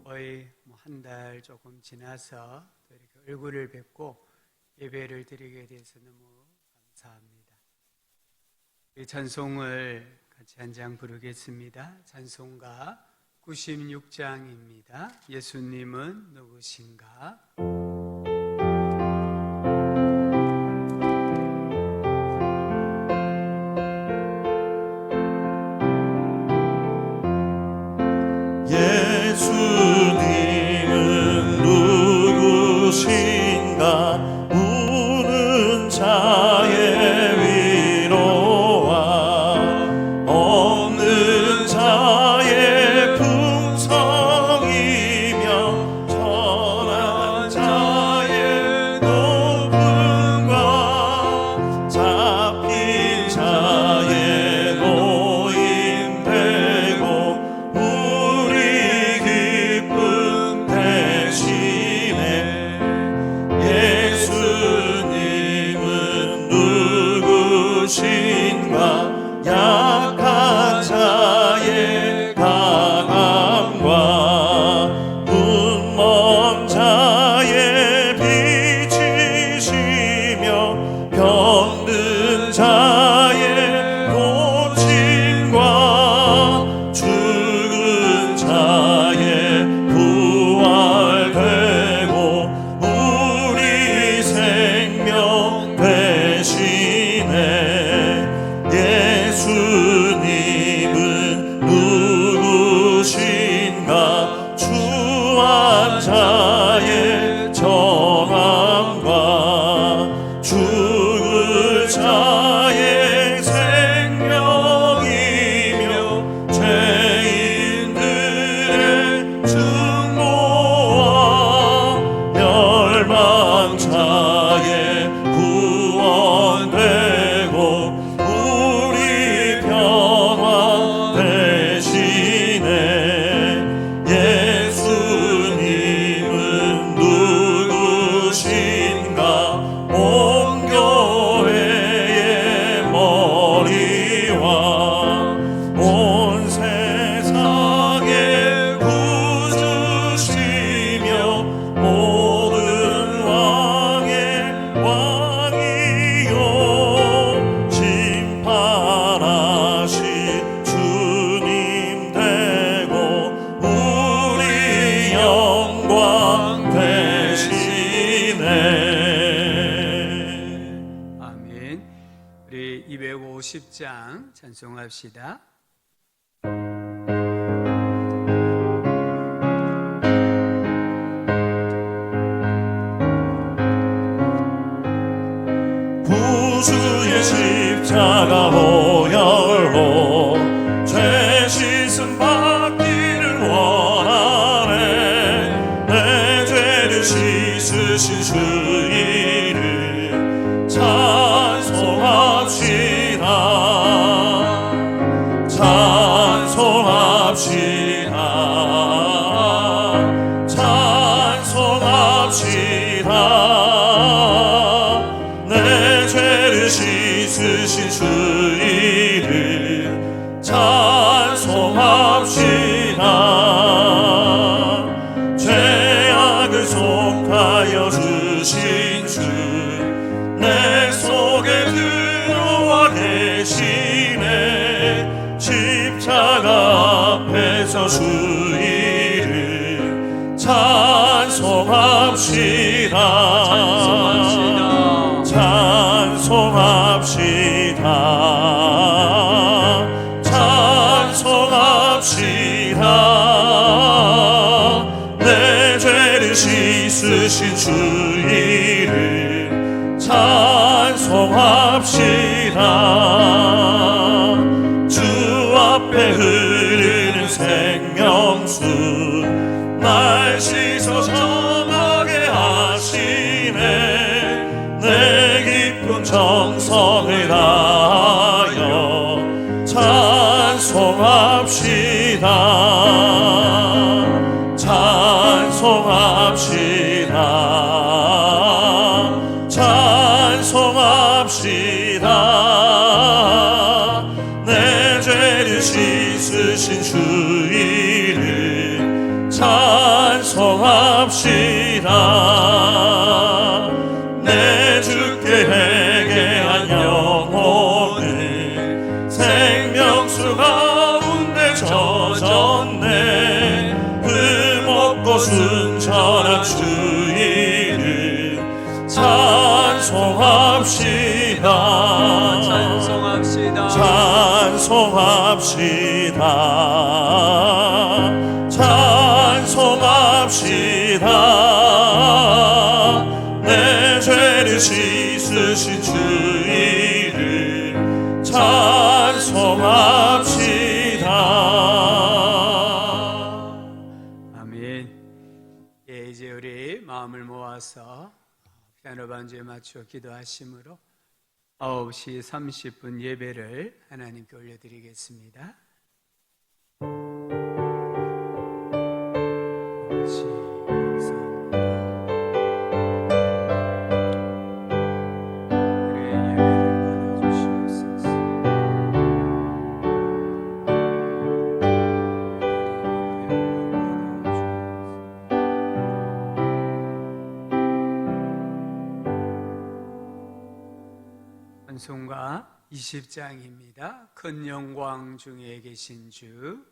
거의 한 달 조금 지나서 또 이렇게 얼굴을 뵙고 예배를 드리게 돼서 너무 감사합니다. 이 찬송을 같이 한 장 부르겠습니다. 찬송가 96장입니다. 예수님은 누구신가? 예수님은 누구신가? 우는 자의 위로와 없는 자의 풍성이며 천한 자의 높음과 잡힌 자의 노임 되고 우리 기쁨 대신에 예수님은 누구신가? 약한 자의 강함과 눈먼 자의 빛이시며 병든 자의 고침과 죽은 자의 부활되고 우리 생명 대신에 예수님은 누구신가? 추한 자의 정함과 죽을 자의 생명이며 죄인들의 증거와 멸망 자의 구원되고 우리 평화 대신에 예수님은 누구신가? 온 교회의 머리와 온 세상의 구주시며 모든 왕의 왕이요 심판하신 주님 되고 우리 영광 대신에. 아멘. 우리 250장 찬송합시다. 구주의 십자가 보혈로 죄 씻음 받기를 원하네. 내 죄를 씻으신 주 이름 찬송합시다. 찬송합시다. 찬송합시다. 내 죄를 씻으신 주 이름 찬송합시다. 죄악을 속하여 주신 주 내 속에 들어와 계시네. 십자가 앞에서 주 이름 찬송합시다. 찬송합시다. 찬송합시다. 내 죄를 씻으신 주 이름 찬송합시다. 주 앞에 흐르는 생명수 날 씻어 정하게 하시네. 내 기쁨 정성을 다하여 찬송합시다. 찬송합시다. 찬송합시다. 내 죄를 씻으신 주 이름 찬송합시다. 찬송합시다. 내 주께 회개한 영혼을 생명수 가운데 젖었네. 그 먹고 순전한 주 이름 찬송합시다. 찬송합시다. 찬송합시다. 찬송합시다. 내 죄를 씻으신 주 이름 찬송합시다. 아멘. 예, 이제 우리 마음을 모아서 피아노 반주에 맞춰 기도하심으로 9시 30분 예배를 하나님께 올려드리겠습니다. 찬송가 20장입니다. 큰 영광 중에 계신 주.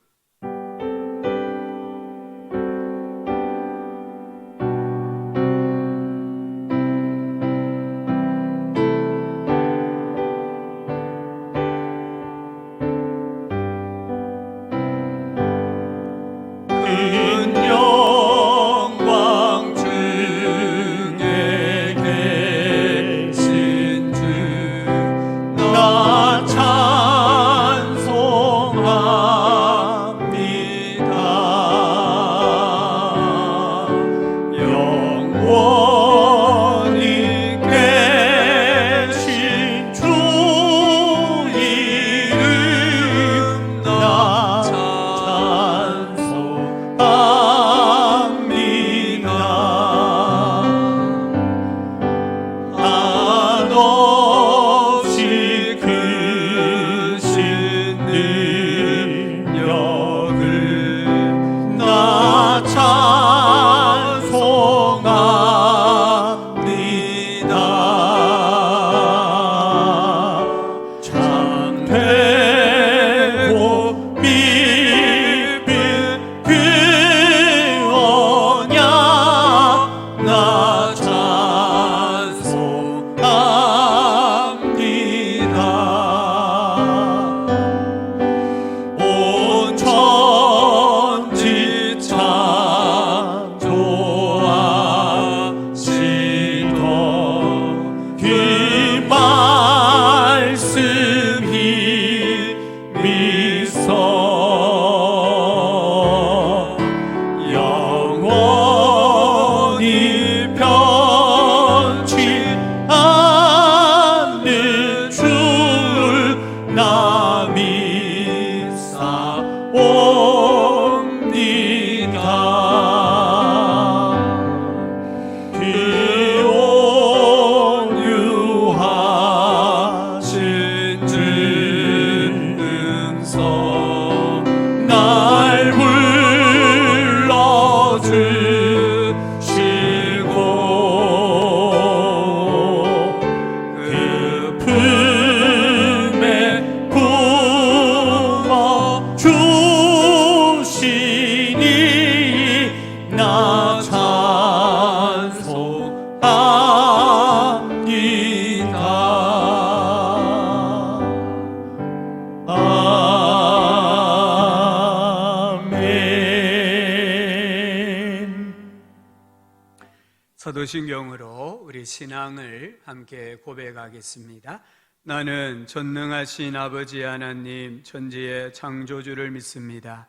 사도신경으로 우리 신앙을 함께 고백하겠습니다. 나는 전능하신 아버지 하나님 천지의 창조주를 믿습니다.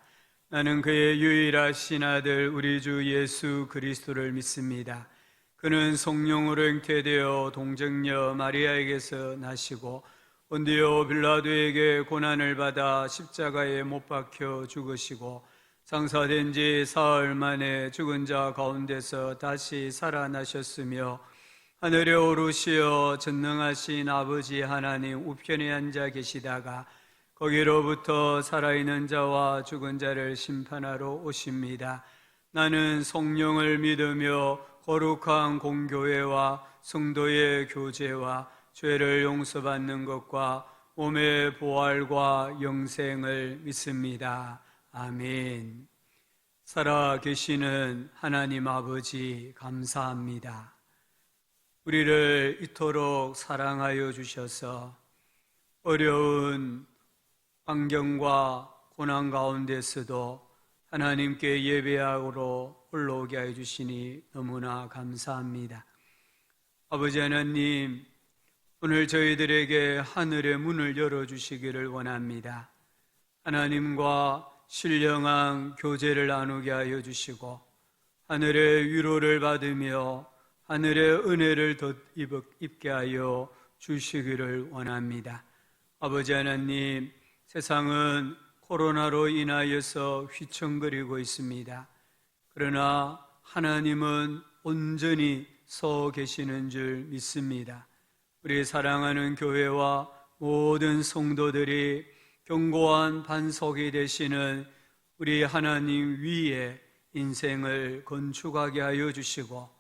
나는 그의 유일하신 아들 우리 주 예수 그리스도를 믿습니다. 그는 성령으로 잉태되어 동정녀 마리아에게서 나시고 본디오 빌라도에게 고난을 받아 십자가에 못 박혀 죽으시고 장사된 지 사흘 만에 죽은 자 가운데서 다시 살아나셨으며 하늘에 오르시어 전능하신 아버지 하나님 우편에 앉아 계시다가 거기로부터 살아있는 자와 죽은 자를 심판하러 오십니다. 나는 성령을 믿으며 거룩한 공교회와 성도의 교제와 죄를 용서받는 것과 몸의 부활과 영생을 믿습니다. 아멘. 살아계시는 하나님 아버지 감사합니다. 우리를 이토록 사랑하여 주셔서 어려운 환경과 고난 가운데서도 하나님께 예배하러 올라오게 해 주시니 너무나 감사합니다. 아버지 하나님, 오늘 저희들에게 하늘의 문을 열어주시기를 원합니다. 하나님과 신령한 교제를 나누게 하여 주시고 하늘의 위로를 받으며 하늘의 은혜를 덧입게 하여 주시기를 원합니다. 아버지 하나님, 세상은 코로나로 인하여서 휘청거리고 있습니다. 그러나 하나님은 온전히 서 계시는 줄 믿습니다. 우리 사랑하는 교회와 모든 성도들이 견고한 반석이 되시는 우리 하나님 위에 인생을 건축하게 하여 주시고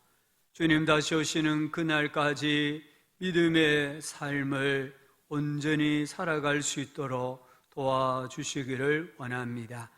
주님 다시 오시는 그날까지 믿음의 삶을 온전히 살아갈 수 있도록 도와주시기를 원합니다.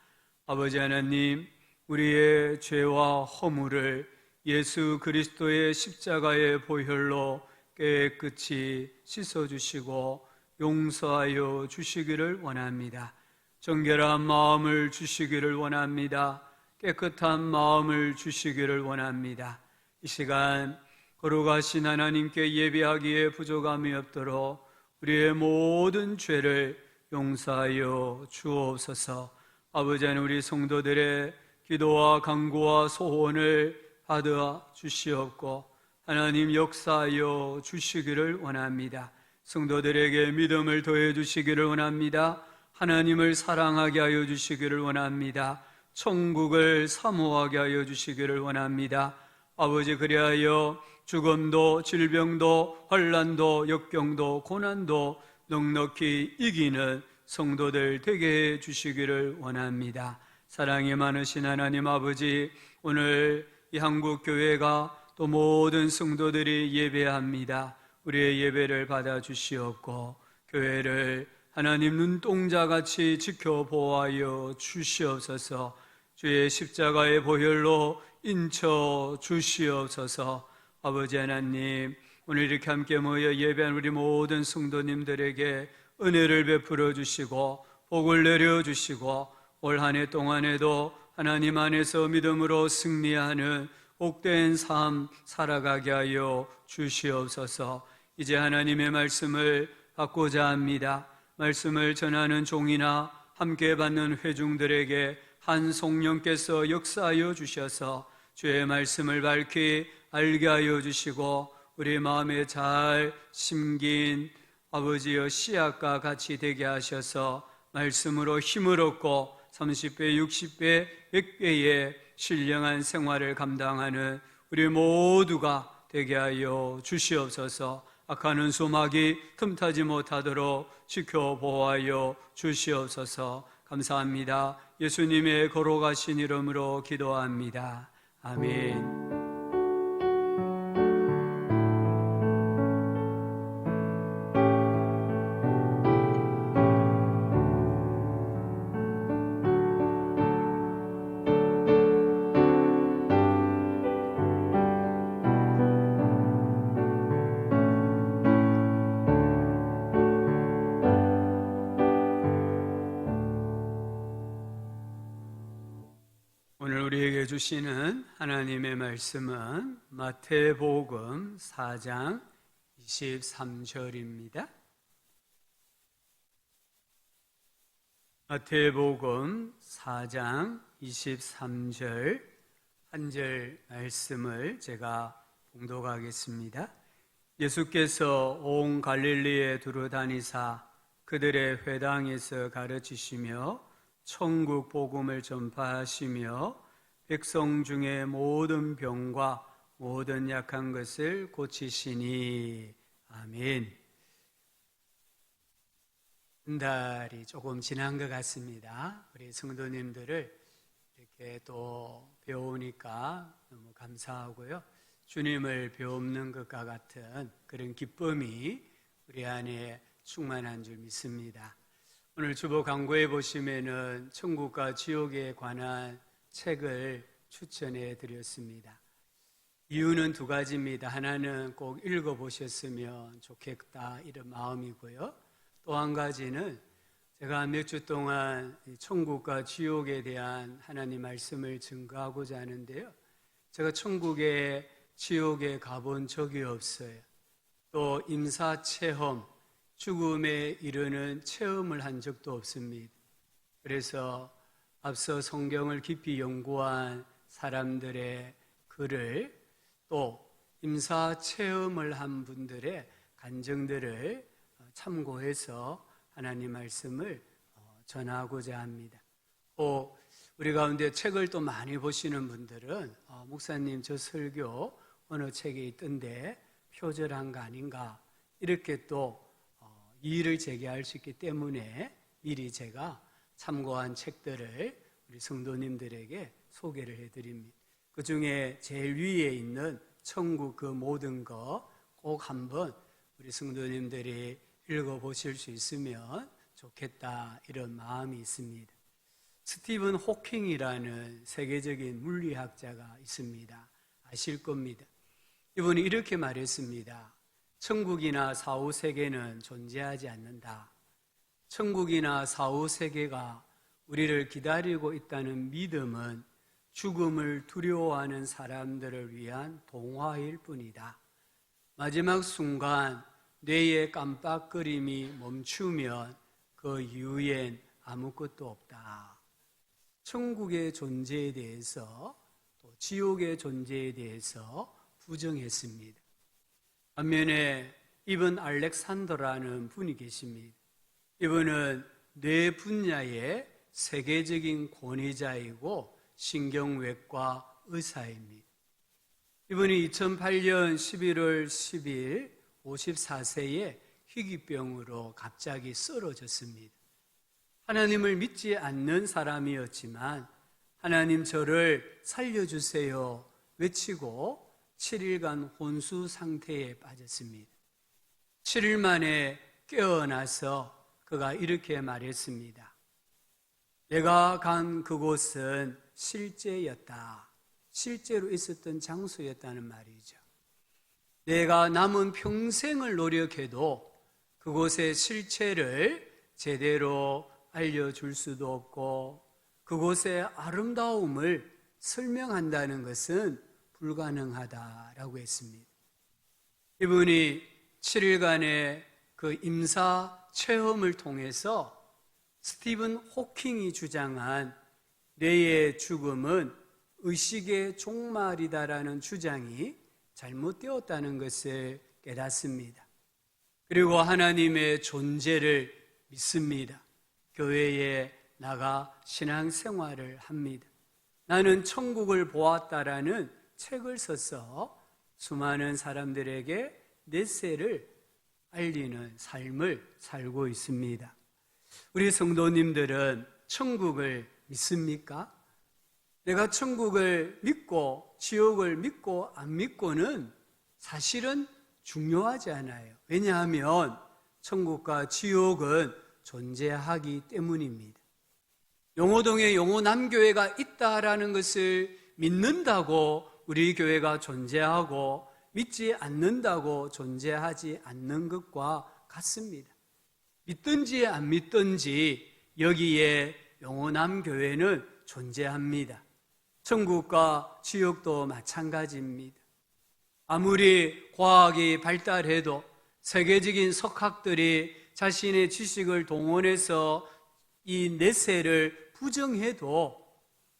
아버지 하나님, 우리의 죄와 허물을 예수 그리스도의 십자가의 보혈로 깨끗이 씻어주시고 용서하여 주시기를 원합니다. 정결한 마음을 주시기를 원합니다. 깨끗한 마음을 주시기를 원합니다. 이 시간 거룩하신 하나님께 예배하기에 부족함이 없도록 우리의 모든 죄를 용서하여 주옵소서. 아버지 하나님, 우리 성도들의 기도와 간구와 소원을 받아 주시옵고 하나님 역사하여 주시기를 원합니다. 성도들에게 믿음을 더해 주시기를 원합니다. 하나님을 사랑하게 하여 주시기를 원합니다. 천국을 사모하게 하여 주시기를 원합니다. 아버지, 그리하여 죽음도 질병도 환난도 역경도 고난도 넉넉히 이기는 성도들 되게 해 주시기를 원합니다. 사랑이 많으신 하나님 아버지, 오늘 이 한국교회가 또 모든 성도들이 예배합니다. 우리의 예배를 받아 주시옵고 교회를 하나님 눈동자같이 지켜보아여 주시옵소서. 주의 십자가의 보혈로 인쳐 주시옵소서. 아버지 하나님, 오늘 이렇게 함께 모여 예배한 우리 모든 성도님들에게 은혜를 베풀어 주시고 복을 내려 주시고 올 한 해 동안에도 하나님 안에서 믿음으로 승리하는 복된 삶 살아가게 하여 주시옵소서. 이제 하나님의 말씀을 받고자 합니다. 말씀을 전하는 종이나 함께 받는 회중들에게 한 성령께서 역사하여 주셔서 주의 말씀을 밝히 알게 하여 주시고 우리 마음에 잘 심긴 아버지여 씨앗과 같이 되게 하셔서 말씀으로 힘을 얻고 30배, 60배, 100배의 신령한 생활을 감당하는 우리 모두가 되게 하여 주시옵소서. 악한 수막이 틈타지 못하도록 지켜보아여 주시옵소서. 감사합니다. 예수님의 거룩하신 이름으로 기도합니다. 아멘. 우리에게 주시는 하나님의 말씀은 마태복음 4장 23절입니다. 마태복음 4장 23절 한 절 말씀을 제가 봉독하겠습니다. 예수께서 온 갈릴리에 두루 다니사 그들의 회당에서 가르치시며 천국 복음을 전파하시며 백성 중에 모든 병과 모든 약한 것을 고치시니. 아멘. 한 달이 조금 지난 것 같습니다. 우리 성도님들을 이렇게 또 배우니까 너무 감사하고요. 주님을 배우는 것과 같은 그런 기쁨이 우리 안에 충만한 줄 믿습니다. 오늘 주보 광고에 보시면은 천국과 지옥에 관한 책을 추천해 드렸습니다. 이유는 두 가지입니다. 하나는 꼭 읽어보셨으면 좋겠다 이런 마음이고요. 또 한 가지는 제가 몇 주 동안 천국과 지옥에 대한 하나님 말씀을 증거하고자 하는데요. 제가 천국에 지옥에 가본 적이 없어요. 또 임사체험, 죽음에 이르는 체험을 한 적도 없습니다. 그래서 앞서 성경을 깊이 연구한 사람들의 글을 또 임사체험을 한 분들의 간증들을 참고해서 하나님 말씀을 전하고자 합니다. 또 우리 가운데 책을 또 많이 보시는 분들은 목사님 저 설교 어느 책에 있던데 표절한 거 아닌가 이렇게 또 이의를 제기할 수 있기 때문에 미리 제가 참고한 책들을 우리 성도님들에게 소개를 해드립니다. 그 중에 제일 위에 있는 천국 그 모든 거 꼭 한번 우리 성도님들이 읽어보실 수 있으면 좋겠다 이런 마음이 있습니다. 스티븐 호킹이라는 세계적인 물리학자가 있습니다. 아실 겁니다. 이분이 이렇게 말했습니다. 천국이나 사후세계는 존재하지 않는다. 천국이나 사후세계가 우리를 기다리고 있다는 믿음은 죽음을 두려워하는 사람들을 위한 동화일 뿐이다. 마지막 순간 뇌의 깜빡거림이 멈추면 그 이후엔 아무것도 없다. 천국의 존재에 대해서 또 지옥의 존재에 대해서 부정했습니다. 반면에 이분 알렉산더라는 분이 계십니다. 이분은 뇌 분야의 세계적인 권위자이고 신경외과 의사입니다. 이분이 2008년 11월 10일 54세에 희귀병으로 갑자기 쓰러졌습니다. 하나님을 믿지 않는 사람이었지만 하나님 저를 살려주세요 외치고 7일간 혼수 상태에 빠졌습니다. 7일 만에 깨어나서 그가 이렇게 말했습니다. 내가 간 그곳은 실제였다. 실제로 있었던 장소였다는 말이죠. 내가 남은 평생을 노력해도 그곳의 실체를 제대로 알려줄 수도 없고 그곳의 아름다움을 설명한다는 것은 불가능하다라고 했습니다. 이분이 7일간의 그 임사 체험을 통해서 스티븐 호킹이 주장한 뇌의 죽음은 의식의 종말이다라는 주장이 잘못되었다는 것을 깨닫습니다. 그리고 하나님의 존재를 믿습니다. 교회에 나가 신앙생활을 합니다. 나는 천국을 보았다라는 책을 써서 수많은 사람들에게 넷세를 알리는 삶을 살고 있습니다. 우리 성도님들은 천국을 믿습니까? 내가 천국을 믿고 지옥을 믿고 안 믿고는 사실은 중요하지 않아요. 왜냐하면 천국과 지옥은 존재하기 때문입니다. 용호동에 용호남교회가 있다라는 것을 믿는다고 우리 교회가 존재하고 믿지 않는다고 존재하지 않는 것과 같습니다. 믿든지 안 믿든지 여기에 용호남교회는 존재합니다. 천국과 지옥도 마찬가지입니다. 아무리 과학이 발달해도 세계적인 석학들이 자신의 지식을 동원해서 이 넷세를 부정해도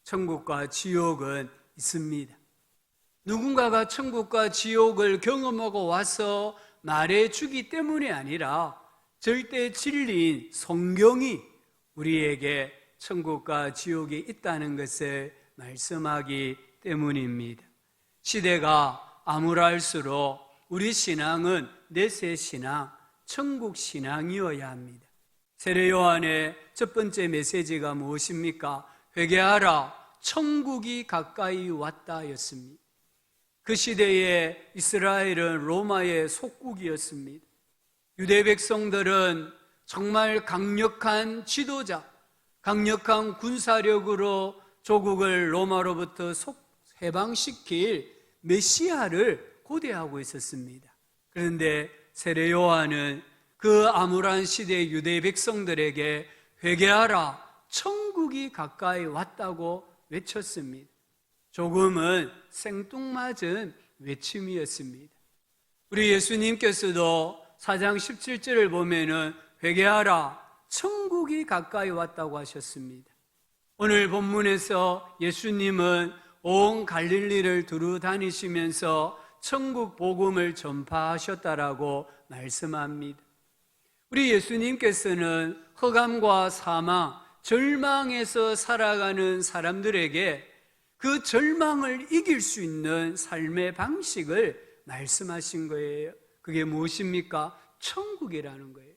천국과 지옥은 있습니다. 누군가가 천국과 지옥을 경험하고 와서 말해주기 때문이 아니라 절대 진리인 성경이 우리에게 천국과 지옥이 있다는 것을 말씀하기 때문입니다. 시대가 암울할수록 우리 신앙은 넷세 신앙, 천국 신앙이어야 합니다. 세례 요한의 첫 번째 메시지가 무엇입니까? 회개하라, 천국이 가까이 왔다였습니다. 그 시대에 이스라엘은 로마의 속국이었습니다. 유대 백성들은 정말 강력한 지도자, 강력한 군사력으로 조국을 로마로부터 해방시킬 메시아를 고대하고 있었습니다. 그런데 세례 요한은 그 암울한 시대의 유대 백성들에게 회개하라, 천국이 가까이 왔다고 외쳤습니다. 조금은 생뚱맞은 외침이었습니다. 우리 예수님께서도 4장 17절을 보면은 회개하라, 천국이 가까이 왔다고 하셨습니다. 오늘 본문에서 예수님은 온 갈릴리를 두루 다니시면서 천국 복음을 전파하셨다라고 말씀합니다. 우리 예수님께서는 흑암과 사망, 절망에서 살아가는 사람들에게 그 절망을 이길 수 있는 삶의 방식을 말씀하신 거예요. 그게 무엇입니까? 천국이라는 거예요.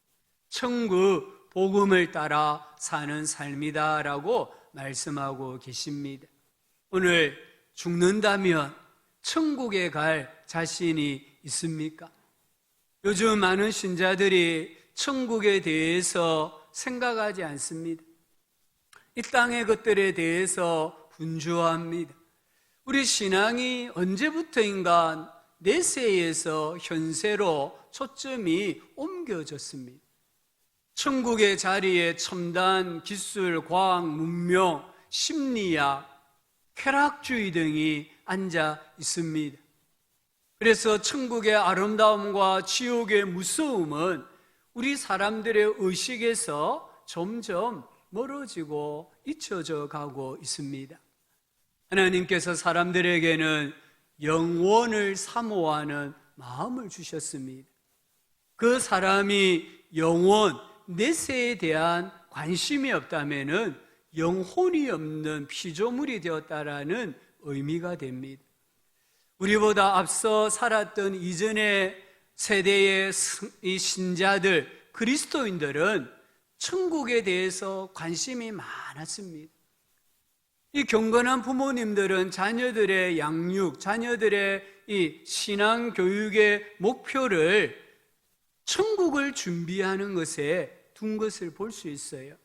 천국 복음을 따라 사는 삶이다라고 말씀하고 계십니다. 오늘 죽는다면 천국에 갈 자신이 있습니까? 요즘 많은 신자들이 천국에 대해서 생각하지 않습니다. 이 땅의 것들에 대해서 분주합니다. 우리 신앙이 언제부터인가 내세에서 현세로 초점이 옮겨졌습니다. 천국의 자리에 첨단 기술, 과학, 문명, 심리학, 쾌락주의 등이 앉아 있습니다. 그래서 천국의 아름다움과 지옥의 무서움은 우리 사람들의 의식에서 점점 멀어지고 잊혀져 가고 있습니다. 하나님께서 사람들에게는 영원을 사모하는 마음을 주셨습니다. 그 사람이 영원, 내세에 대한 관심이 없다면은 영혼이 없는 피조물이 되었다라는 의미가 됩니다. 우리보다 앞서 살았던 이전의 세대의 이 신자들, 그리스도인들은 천국에 대해서 관심이 많았습니다. 이 경건한 부모님들은 자녀들의 양육, 자녀들의 이 신앙 교육의 목표를 천국을 준비하는 것에 둔 것을 볼 수 있어요.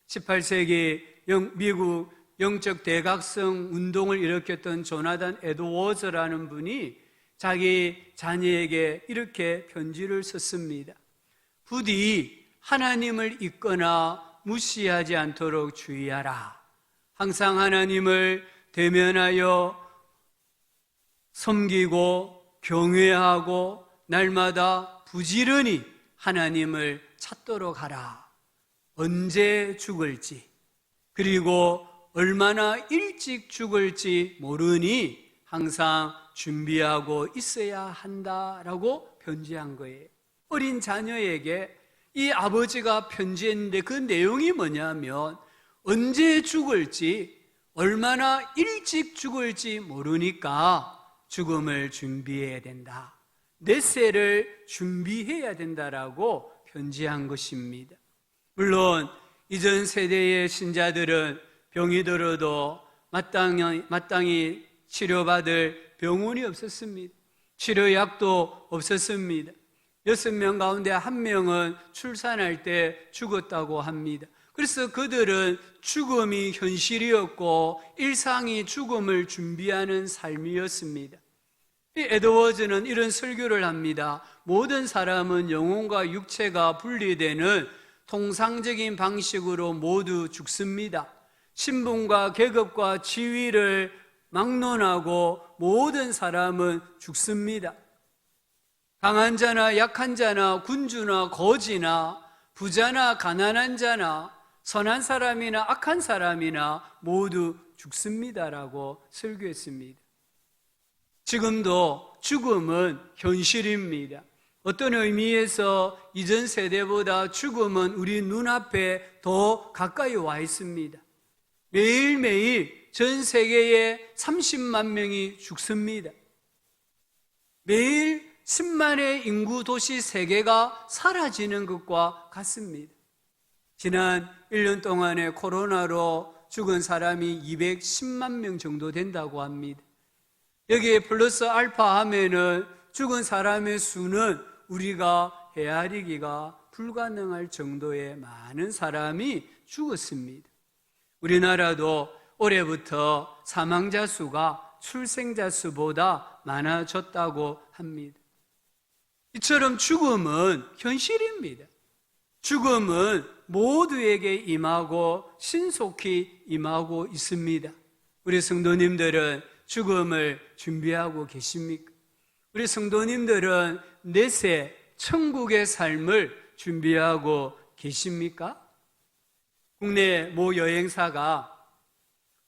18세기 미국 영적 대각성 운동을 일으켰던 조나단 에드워즈라는 분이 자기 자녀에게 이렇게 편지를 썼습니다. 부디 하나님을 잊거나 무시하지 않도록 주의하라. 항상 하나님을 대면하여 섬기고 경외하고 날마다 부지런히 하나님을 찾도록 하라. 언제 죽을지, 그리고 얼마나 일찍 죽을지 모르니 항상 준비하고 있어야 한다라고 편지한 거예요. 어린 자녀에게 이 아버지가 편지했는데 그 내용이 뭐냐면 언제 죽을지, 얼마나 일찍 죽을지 모르니까 죽음을 준비해야 된다. 내세를 준비해야 된다라고 편지한 것입니다. 물론 이전 세대의 신자들은 병이 들어도 마땅히 치료받을 병원이 없었습니다. 치료약도 없었습니다. 6명 가운데 1명은 출산할 때 죽었다고 합니다. 그래서 그들은 죽음이 현실이었고 일상이 죽음을 준비하는 삶이었습니다. 이 에드워즈는 이런 설교를 합니다. 모든 사람은 영혼과 육체가 분리되는 통상적인 방식으로 모두 죽습니다. 신분과 계급과 지위를 막론하고 모든 사람은 죽습니다. 강한 자나 약한 자나 군주나 거지나 부자나 가난한 자나 선한 사람이나 악한 사람이나 모두 죽습니다라고 설교했습니다. 지금도 죽음은 현실입니다. 어떤 의미에서 이전 세대보다 죽음은 우리 눈앞에 더 가까이 와 있습니다. 매일매일 전 세계에 30만 명이 죽습니다. 매일 10만의 인구 도시 3개가 사라지는 것과 같습니다. 지난 1년 동안에 코로나로 죽은 사람이 210만 명 정도 된다고 합니다. 여기에 플러스 알파 하면은 죽은 사람의 수는 우리가 헤아리기가 불가능할 정도의 많은 사람이 죽었습니다. 우리나라도 올해부터 사망자 수가 출생자 수보다 많아졌다고 합니다. 이처럼 죽음은 현실입니다. 죽음은 모두에게 임하고 신속히 임하고 있습니다. 우리 성도님들은 죽음을 준비하고 계십니까? 우리 성도님들은 내세 천국의 삶을 준비하고 계십니까? 국내 모 여행사가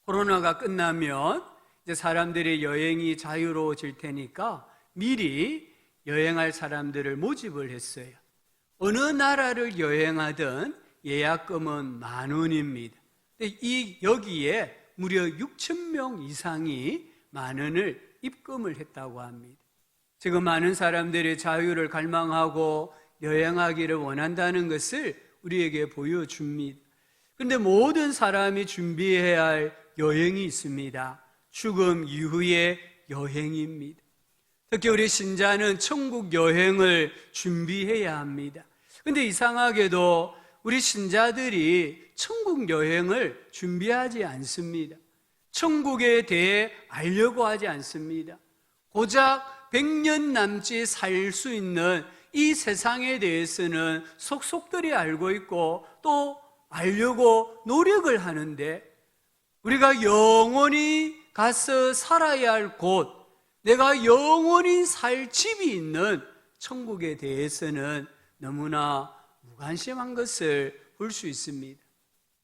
코로나가 끝나면 이제 사람들의 여행이 자유로워질 테니까 미리 여행할 사람들을 모집을 했어요. 어느 나라를 여행하든 예약금은 10,000원입니다. 여기에 무려 6,000명 이상이 10,000원을 입금을 했다고 합니다. 지금 많은 사람들이 자유를 갈망하고 여행하기를 원한다는 것을 우리에게 보여줍니다. 그런데 모든 사람이 준비해야 할 여행이 있습니다. 죽음 이후의 여행입니다. 특히 우리 신자는 천국 여행을 준비해야 합니다. 그런데 이상하게도 우리 신자들이 천국 여행을 준비하지 않습니다. 천국에 대해 알려고 하지 않습니다. 고작 100년 남짓 살 수 있는 이 세상에 대해서는 속속들이 알고 있고 또 알려고 노력을 하는데, 우리가 영원히 가서 살아야 할 곳, 내가 영원히 살 집이 있는 천국에 대해서는 너무나 무관심한 것을 볼 수 있습니다.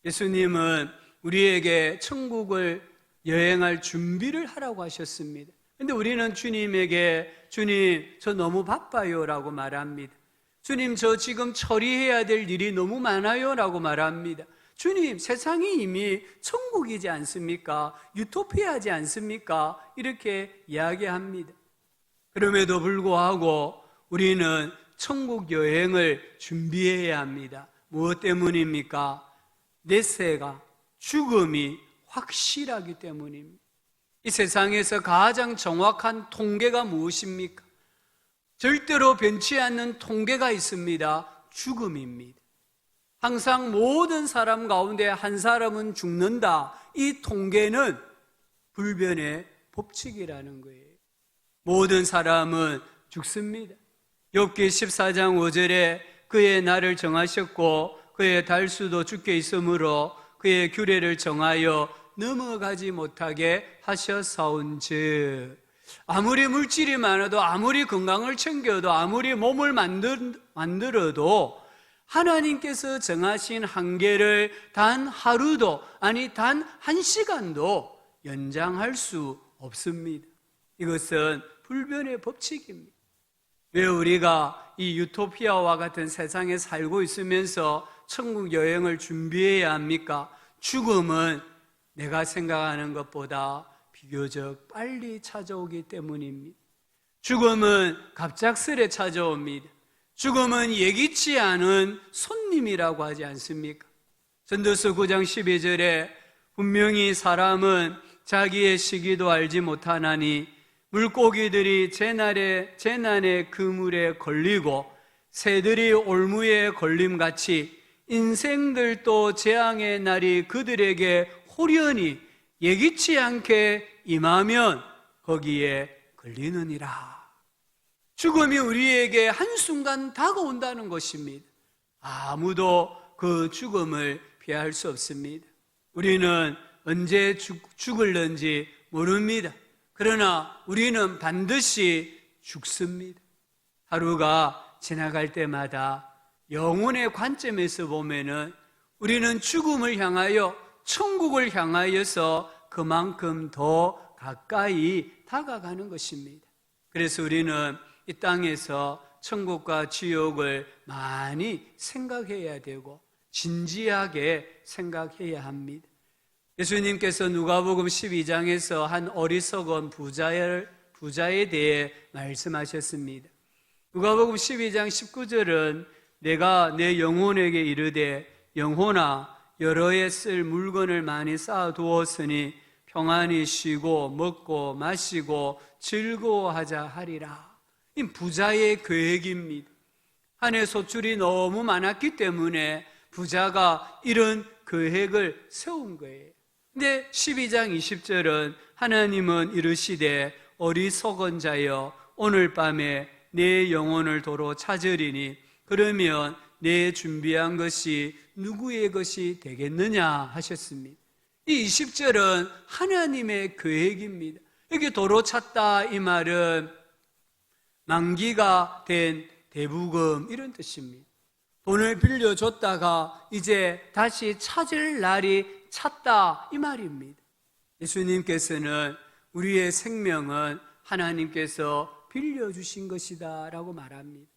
예수님은 우리에게 천국을 여행할 준비를 하라고 하셨습니다. 그런데 우리는 주님에게 주님, 저 너무 바빠요 라고 말합니다. 주님, 저 지금 처리해야 될 일이 너무 많아요 라고 말합니다. 주님, 세상이 이미 천국이지 않습니까? 유토피아지 않습니까? 이렇게 이야기합니다. 그럼에도 불구하고 우리는 천국 여행을 준비해야 합니다. 무엇 때문입니까? 내세가, 죽음이 확실하기 때문입니다. 이 세상에서 가장 정확한 통계가 무엇입니까? 절대로 변치 않는 통계가 있습니다. 죽음입니다. 항상 모든 사람 가운데 한 사람은 죽는다. 이 통계는 불변의 법칙이라는 거예요. 모든 사람은 죽습니다. 욥기 14장 5절에 그의 날을 정하셨고 그의 달수도 죽게 있으므로 그의 규례를 정하여 넘어가지 못하게 하셨사온즉, 아무리 물질이 많아도 아무리 건강을 챙겨도 아무리 몸을 만들어도 하나님께서 정하신 한계를 단 하루도, 아니 단 1시간도 연장할 수 없습니다. 이것은 불변의 법칙입니다. 왜 우리가 이 유토피아와 같은 세상에 살고 있으면서 천국 여행을 준비해야 합니까? 죽음은 내가 생각하는 것보다 비교적 빨리 찾아오기 때문입니다. 죽음은 갑작스레 찾아옵니다. 죽음은 예기치 않은 손님이라고 하지 않습니까? 전도서 9장 12절에 분명히 사람은 자기의 시기도 알지 못하나니 물고기들이 재난의 그물에 걸리고 새들이 올무에 걸림같이 인생들도 재앙의 날이 그들에게 호련히 예기치 않게 임하면 거기에 걸리느니라. 죽음이 우리에게 한순간 다가온다는 것입니다. 아무도 그 죽음을 피할 수 없습니다. 우리는 언제 죽을는지 모릅니다. 그러나 우리는 반드시 죽습니다. 하루가 지나갈 때마다 영혼의 관점에서 보면은 우리는 죽음을 향하여, 천국을 향하여서 그만큼 더 가까이 다가가는 것입니다. 그래서 우리는 이 땅에서 천국과 지옥을 많이 생각해야 되고 진지하게 생각해야 합니다. 예수님께서 누가복음 12장에서 한 어리석은 부자에 대해 말씀하셨습니다. 누가복음 12장 19절은 내가 내 영혼에게 이르되 영혼아 여러 해 쓸 물건을 많이 쌓아두었으니 평안히 쉬고 먹고 마시고 즐거워하자 하리라. 이 부자의 계획입니다. 한 해 소출이 너무 많았기 때문에 부자가 이런 계획을 세운 거예요. 근데 12장 20절은 하나님은 이르시되 어리석은 자여 오늘 밤에 내 영혼을 도로 찾으리니 그러면 내 준비한 것이 누구의 것이 되겠느냐 하셨습니다. 이 20절은 하나님의 계획입니다. 여기 도로 찾다 이 말은 만기가 된 대부금 이런 뜻입니다. 돈을 빌려줬다가 이제 다시 찾을 날이 찼다 이 말입니다. 예수님께서는 우리의 생명은 하나님께서 빌려주신 것이다 라고 말합니다.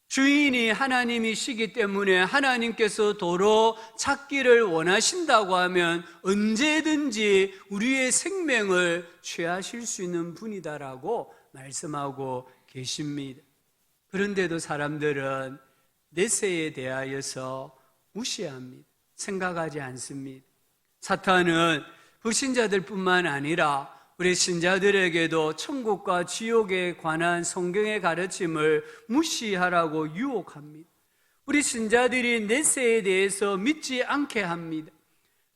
주인이 하나님이시기 때문에 하나님께서 도로 찾기를 원하신다고 하면 언제든지 우리의 생명을 취하실 수 있는 분이다라고 말씀하고 계십니다. 그런데도 사람들은 내세에 대하여서 무시합니다. 생각하지 않습니다. 사탄은 불신자들뿐만 아니라 우리 신자들에게도 천국과 지옥에 관한 성경의 가르침을 무시하라고 유혹합니다. 우리 신자들이 내세에 대해서 믿지 않게 합니다.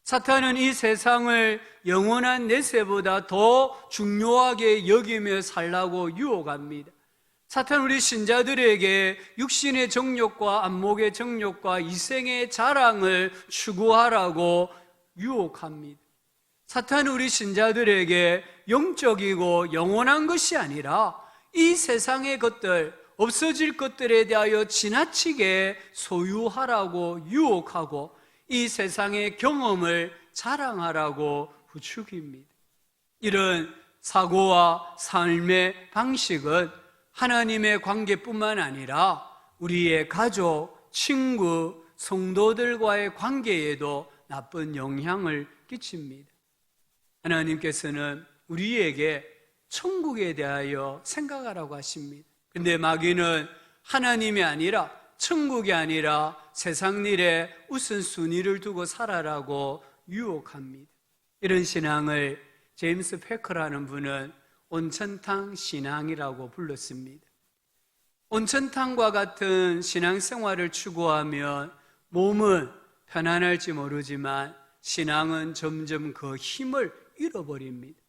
사탄은 이 세상을 영원한 내세보다 더 중요하게 여기며 살라고 유혹합니다. 사탄은 우리 신자들에게 육신의 정욕과 안목의 정욕과 이생의 자랑을 추구하라고 유혹합니다. 사탄은 우리 신자들에게 영적이고 영원한 것이 아니라 이 세상의 것들, 없어질 것들에 대하여 지나치게 소유하라고 유혹하고 이 세상의 경험을 자랑하라고 부추깁니다. 이런 사고와 삶의 방식은 하나님의 관계뿐만 아니라 우리의 가족, 친구, 성도들과의 관계에도 나쁜 영향을 끼칩니다. 하나님께서는 우리에게 천국에 대하여 생각하라고 하십니다. 근데 마귀는 하나님이 아니라 천국이 아니라 세상 일에 우선순위를 두고 살아라고 유혹합니다. 이런 신앙을 제임스 패커라는 분은 온천탕 신앙이라고 불렀습니다. 온천탕과 같은 신앙생활을 추구하면 몸은 편안할지 모르지만 신앙은 점점 그 힘을 잃어버립니다.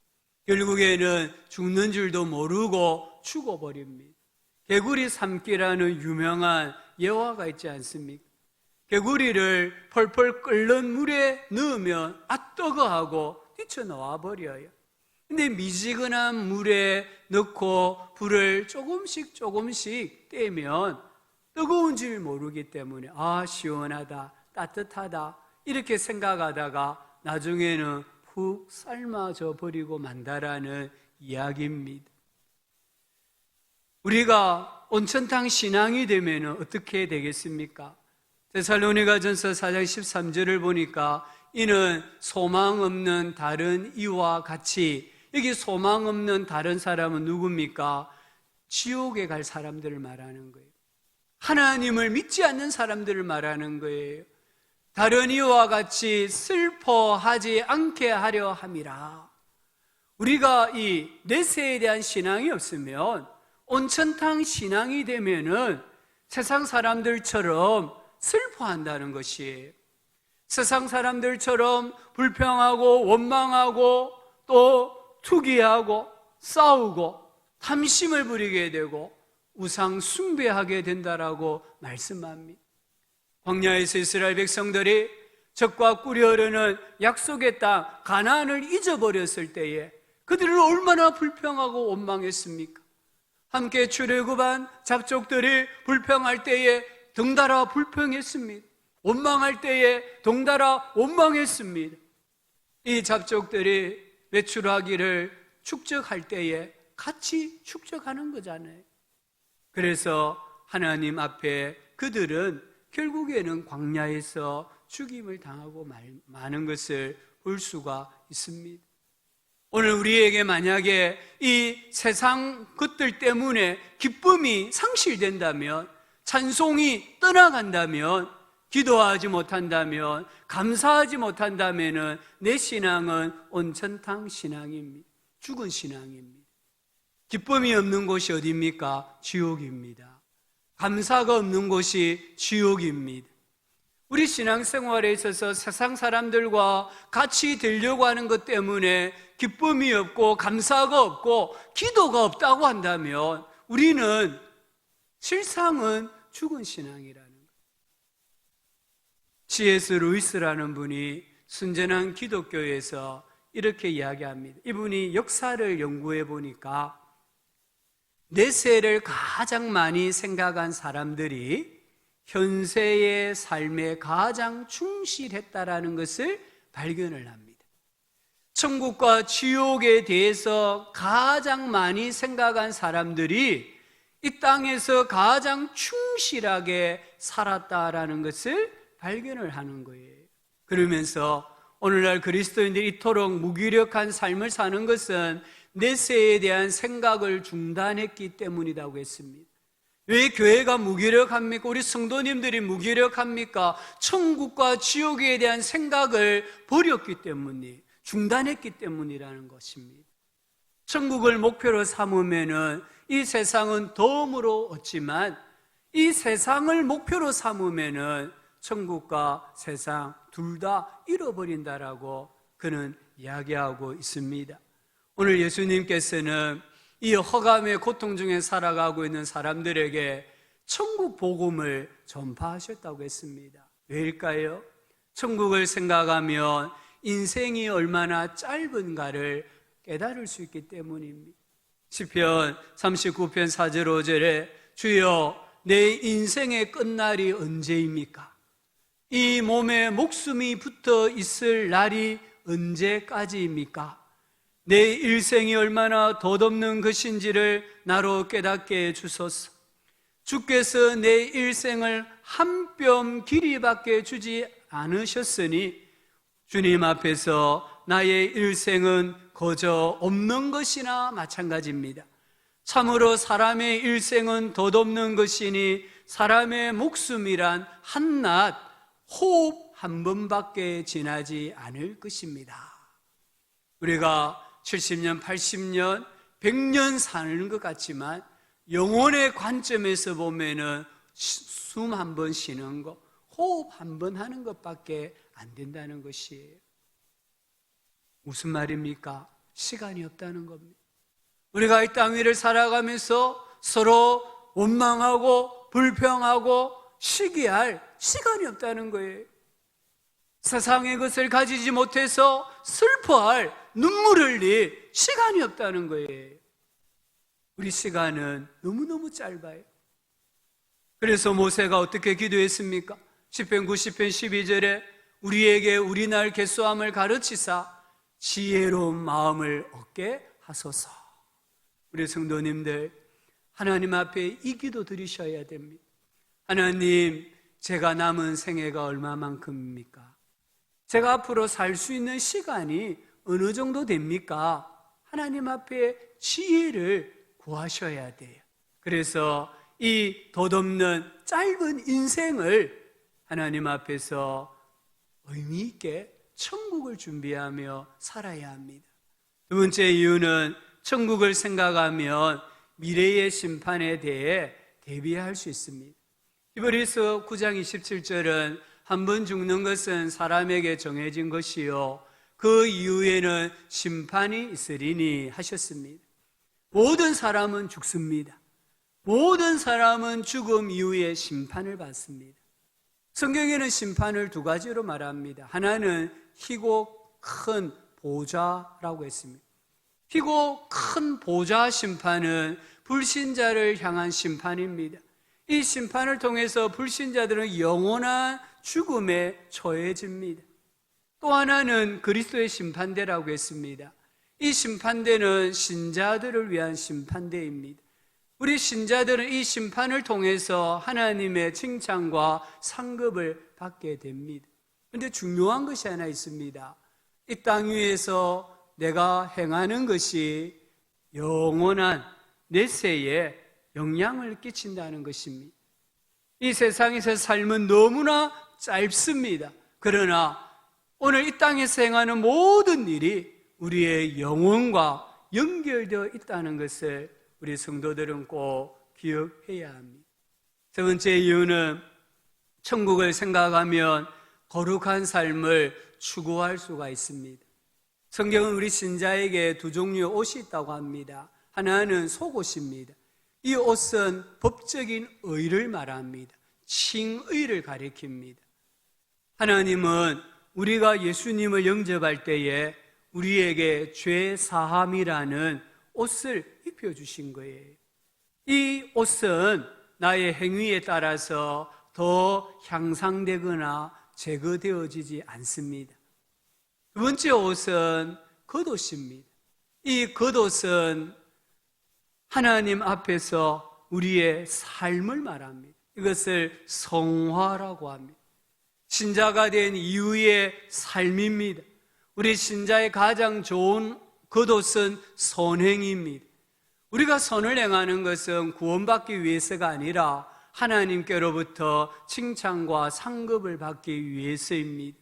결국에는 죽는 줄도 모르고 죽어버립니다. 개구리 삶기라는 유명한 예화가 있지 않습니까? 개구리를 펄펄 끓는 물에 넣으면 뜨거워하고 뛰쳐나와 버려요. 근데 미지근한 물에 넣고 불을 조금씩 떼면 뜨거운 줄 모르기 때문에 시원하다, 따뜻하다 이렇게 생각하다가 나중에는 푹 삶아져 버리고 만다라는 이야기입니다. 우리가 온천탕 신앙이 되면 어떻게 되겠습니까? 데살로니가전서 4장 13절을 보니까 이는 소망 없는 다른 이와 같이, 여기 소망 없는 다른 사람은 누굽니까? 지옥에 갈 사람들을 말하는 거예요. 하나님을 믿지 않는 사람들을 말하는 거예요. 다른 이와 같이 슬퍼하지 않게 하려 함이라. 우리가 이 내세에 대한 신앙이 없으면, 온천탕 신앙이 되면은 세상 사람들처럼 슬퍼한다는 것이에요. 세상 사람들처럼 불평하고 원망하고 또 투기하고 싸우고 탐심을 부리게 되고 우상 숭배하게 된다라고 말씀합니다. 광야에서 이스라엘 백성들이 젖과 꿀이 흐르는 약속의 땅 가나안을 잊어버렸을 때에 그들을 얼마나 불평하고 원망했습니까? 함께 출애굽한 잡족들이 불평할 때에 덩달아 불평했습니다. 원망할 때에 덩달아 원망했습니다. 이 잡족들이 외출하기를 축적할 때에 같이 축적하는 거잖아요. 그래서 하나님 앞에 그들은 결국에는 광야에서 죽임을 당하고 마는 것을 볼 수가 있습니다. 오늘 우리에게 만약에 이 세상 것들 때문에 기쁨이 상실된다면, 찬송이 떠나간다면 기도하지 못한다면, 감사하지 못한다면 내 신앙은 온천탕 신앙입니다. 죽은 신앙입니다. 기쁨이 없는 곳이 어디입니까? 지옥입니다. 감사가 없는 곳이 지옥입니다. 우리 신앙생활에 있어서 세상 사람들과 같이 되려고 하는 것 때문에 기쁨이 없고 감사가 없고 기도가 없다고 한다면 우리는 실상은 죽은 신앙이라는 거예요. C.S. 루이스라는 분이 순전한 기독교에서 이렇게 이야기합니다. 이분이 역사를 연구해 보니까 내세를 가장 많이 생각한 사람들이 현세의 삶에 가장 충실했다라는 것을 발견을 합니다. 천국과 지옥에 대해서 가장 많이 생각한 사람들이 이 땅에서 가장 충실하게 살았다라는 것을 발견을 하는 거예요. 그러면서 오늘날 그리스도인들이 이토록 무기력한 삶을 사는 것은 내세에 대한 생각을 중단했기 때문이라고 했습니다. 왜 교회가 무기력합니까? 우리 성도님들이 무기력합니까? 천국과 지옥에 대한 생각을 버렸기 때문에, 중단했기 때문이라는 것입니다. 천국을 목표로 삼으면은 이 세상은 덤으로 얻지만 이 세상을 목표로 삼으면은 천국과 세상 둘 다 잃어버린다라고 그는 이야기하고 있습니다. 오늘 예수님께서는 이 허감의 고통 중에 살아가고 있는 사람들에게 천국 복음을 전파하셨다고 했습니다. 왜일까요? 천국을 생각하면 인생이 얼마나 짧은가를 깨달을 수 있기 때문입니다. 시편 39편 4절 5절에 주여 내 인생의 끝날이 언제입니까? 이 몸에 목숨이 붙어 있을 날이 언제까지입니까? 내 일생이 얼마나 덧없는 것인지를 나로 깨닫게 해주소서. 주께서 내 일생을 한 뼘 길이밖에 주지 않으셨으니 주님 앞에서 나의 일생은 거저 없는 것이나 마찬가지입니다. 참으로 사람의 일생은 덧없는 것이니 사람의 목숨이란 한낱 호흡 한 번밖에 지나지 않을 것입니다. 우리가 70년, 80년, 100년 사는 것 같지만 영혼의 관점에서 보면은 숨 한 번 쉬는 것, 호흡 한 번 하는 것밖에 안 된다는 것이에요. 무슨 말입니까? 시간이 없다는 겁니다. 우리가 이 땅 위를 살아가면서 서로 원망하고 불평하고 시기할 시간이 없다는 거예요. 세상의 것을 가지지 못해서 슬퍼할 눈물을 흘릴 시간이 없다는 거예요. 우리 시간은 너무너무 짧아요. 그래서 모세가 어떻게 기도했습니까? 시편 90편 12절에 우리에게 우리 날 개수함을 가르치사 지혜로운 마음을 얻게 하소서. 우리 성도님들 하나님 앞에 이 기도 드리셔야 됩니다. 하나님, 제가 남은 생애가 얼마만큼입니까? 제가 앞으로 살 수 있는 시간이 어느 정도 됩니까? 하나님 앞에 지혜를 구하셔야 돼요. 그래서 이 덧없는 짧은 인생을 하나님 앞에서 의미 있게 천국을 준비하며 살아야 합니다. 두 번째 이유는 천국을 생각하면 미래의 심판에 대해 대비할 수 있습니다. 히브리서 9장 27절은 한 번 죽는 것은 사람에게 정해진 것이요 그 이후에는 심판이 있으리니 하셨습니다. 모든 사람은 죽습니다. 모든 사람은 죽음 이후에 심판을 받습니다. 성경에는 심판을 두 가지로 말합니다. 하나는 희고 큰 보좌라고 했습니다. 희고 큰 보좌 심판은 불신자를 향한 심판입니다. 이 심판을 통해서 불신자들은 영원한 죽음에 처해집니다. 또 하나는 그리스도의 심판대라고 했습니다. 이 심판대는 신자들을 위한 심판대입니다. 우리 신자들은 이 심판을 통해서 하나님의 칭찬과 상급을 받게 됩니다. 그런데 중요한 것이 하나 있습니다. 이 땅 위에서 내가 행하는 것이 영원한 내세에 영향을 끼친다는 것입니다. 이 세상에서 삶은 너무나 짧습니다. 그러나 오늘 이 땅에서 행하는 모든 일이 우리의 영혼과 연결되어 있다는 것을 우리 성도들은 꼭 기억해야 합니다. 세 번째 이유는 천국을 생각하면 거룩한 삶을 추구할 수가 있습니다. 성경은 우리 신자에게 두 종류의 옷이 있다고 합니다. 하나는 속옷입니다. 이 옷은 법적인 의를 말합니다. 칭의를 가리킵니다. 하나님은 우리가 예수님을 영접할 때에 우리에게 죄 사함이라는 옷을 입혀주신 거예요. 이 옷은 나의 행위에 따라서 더 향상되거나 제거되어지지 않습니다. 두 번째 옷은 겉옷입니다. 이 겉옷은 하나님 앞에서 우리의 삶을 말합니다. 이것을 성화라고 합니다. 신자가 된 이후의 삶입니다. 우리 신자의 가장 좋은 겉옷은 선행입니다. 우리가 선을 행하는 것은 구원받기 위해서가 아니라 하나님께로부터 칭찬과 상급을 받기 위해서입니다.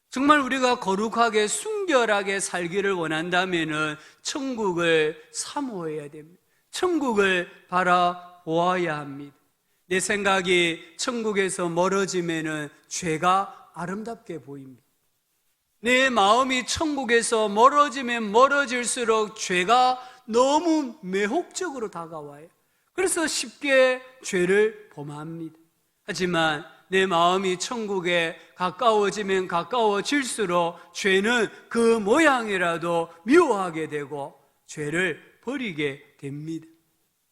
정말 우리가 거룩하게 순결하게 살기를 원한다면 천국을 사모해야 됩니다. 천국을 바라보아야 합니다. 내 생각이 천국에서 멀어지면 죄가 아름답게 보입니다. 내 마음이 천국에서 멀어지면 멀어질수록 죄가 너무 매혹적으로 다가와요. 그래서 쉽게 죄를 범합니다. 하지만 내 마음이 천국에 가까워지면 가까워질수록 죄는 그 모양이라도 미워하게 되고 죄를 버리게 됩니다.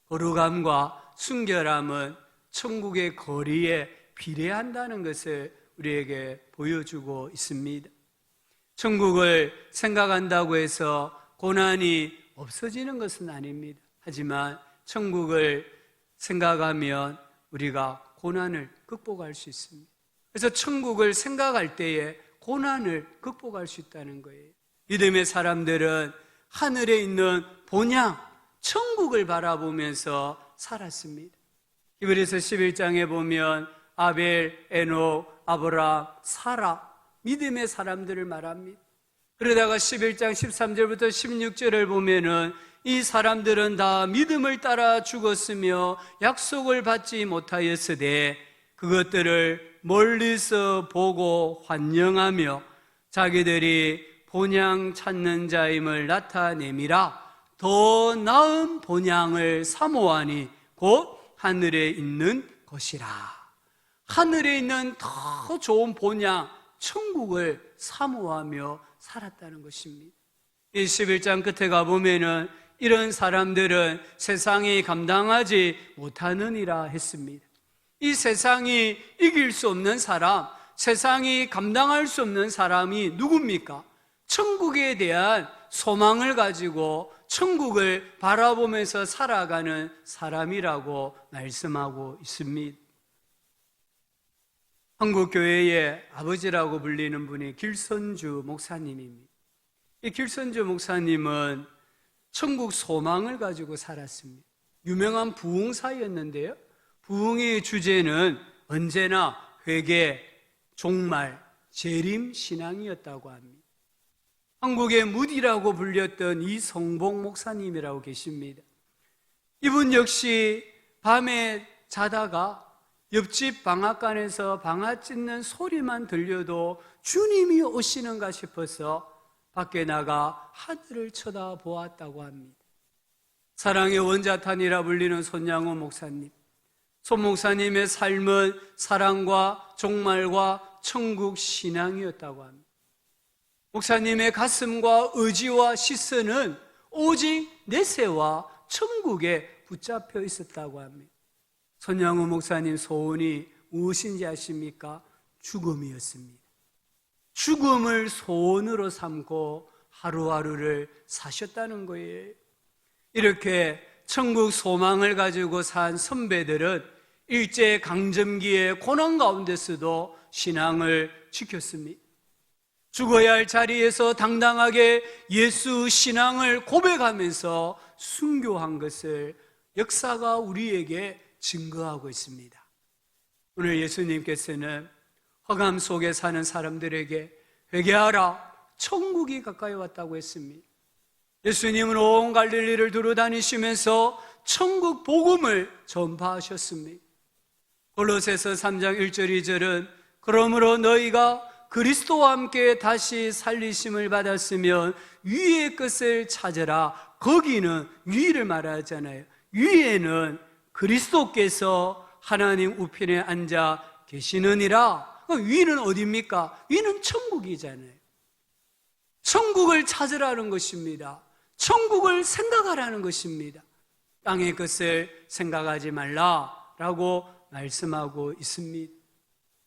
거룩함과 순결함은 천국의 거리에 비례한다는 것을 우리에게 보여주고 있습니다. 천국을 생각한다고 해서 고난이 없어지는 것은 아닙니다. 하지만 천국을 생각하면 우리가 고난을 극복할 수 있습니다. 그래서 천국을 생각할 때에 고난을 극복할 수 있다는 거예요. 믿음의 사람들은 하늘에 있는 본향, 천국을 바라보면서 살았습니다. 히브리서 11장에 보면 아벨, 에녹, 아브라함, 사라, 믿음의 사람들을 말합니다. 그러다가 11장 13절부터 16절을 보면은 이 사람들은 다 믿음을 따라 죽었으며 약속을 받지 못하였으되 그것들을 멀리서 보고 환영하며 자기들이 본향 찾는 자임을 나타내미라. 더 나은 본향을 사모하니 곧 하늘에 있는 것이라. 하늘에 있는 더 좋은 본향, 천국을 사모하며 살았다는 것입니다. 이 11장 끝에 가보면은 이런 사람들은 세상이 감당하지 못하느니라 했습니다. 이 세상이 이길 수 없는 사람, 세상이 감당할 수 없는 사람이 누굽니까? 천국에 대한 소망을 가지고 천국을 바라보면서 살아가는 사람이라고 말씀하고 있습니다. 한국교회의 아버지라고 불리는 분이 길선주 목사님입니다. 이 길선주 목사님은 천국 소망을 가지고 살았습니다. 유명한 부흥사였는데요. 부흥의 주제는 언제나 회개, 종말, 재림 신앙이었다고 합니다. 한국의 무디라고 불렸던 이성복 목사님이라고 계십니다. 이분 역시 밤에 자다가 옆집 방앗간에서 방앗 찢는 소리만 들려도 주님이 오시는가 싶어서 밖에 나가 하늘을 쳐다보았다고 합니다. 사랑의 원자탄이라 불리는 손양호 목사님, 손 목사님의 삶은 사랑과 종말과 천국 신앙이었다고 합니다. 목사님의 가슴과 의지와 시선은 오직 내세와 천국에 붙잡혀 있었다고 합니다. 손양호 목사님 소원이 무엇인지 아십니까? 죽음이었습니다. 죽음을 소원으로 삼고 하루하루를 사셨다는 거예요. 이렇게 천국 소망을 가지고 산 선배들은 일제강점기의 고난 가운데서도 신앙을 지켰습니다. 죽어야 할 자리에서 당당하게 예수 신앙을 고백하면서 순교한 것을 역사가 우리에게 증거하고 있습니다. 오늘 예수님께서는 흑암 속에 사는 사람들에게 회개하라, 천국이 가까이 왔다고 했습니다. 예수님은 온 갈릴리를 두루 다니시면서 천국 복음을 전파하셨습니다. 골로새서 3장 1절 2절은 그러므로 너희가 그리스도와 함께 다시 살리심을 받았으면 위의 것을 찾으라. 거기는 위를 말하잖아요. 위에는 그리스도께서 하나님 우편에 앉아 계시느니라. 위는 어디입니까? 위는 천국이잖아요. 천국을 찾으라는 것입니다. 천국을 생각하라는 것입니다. 땅의 것을 생각하지 말라라고 말씀하고 있습니다.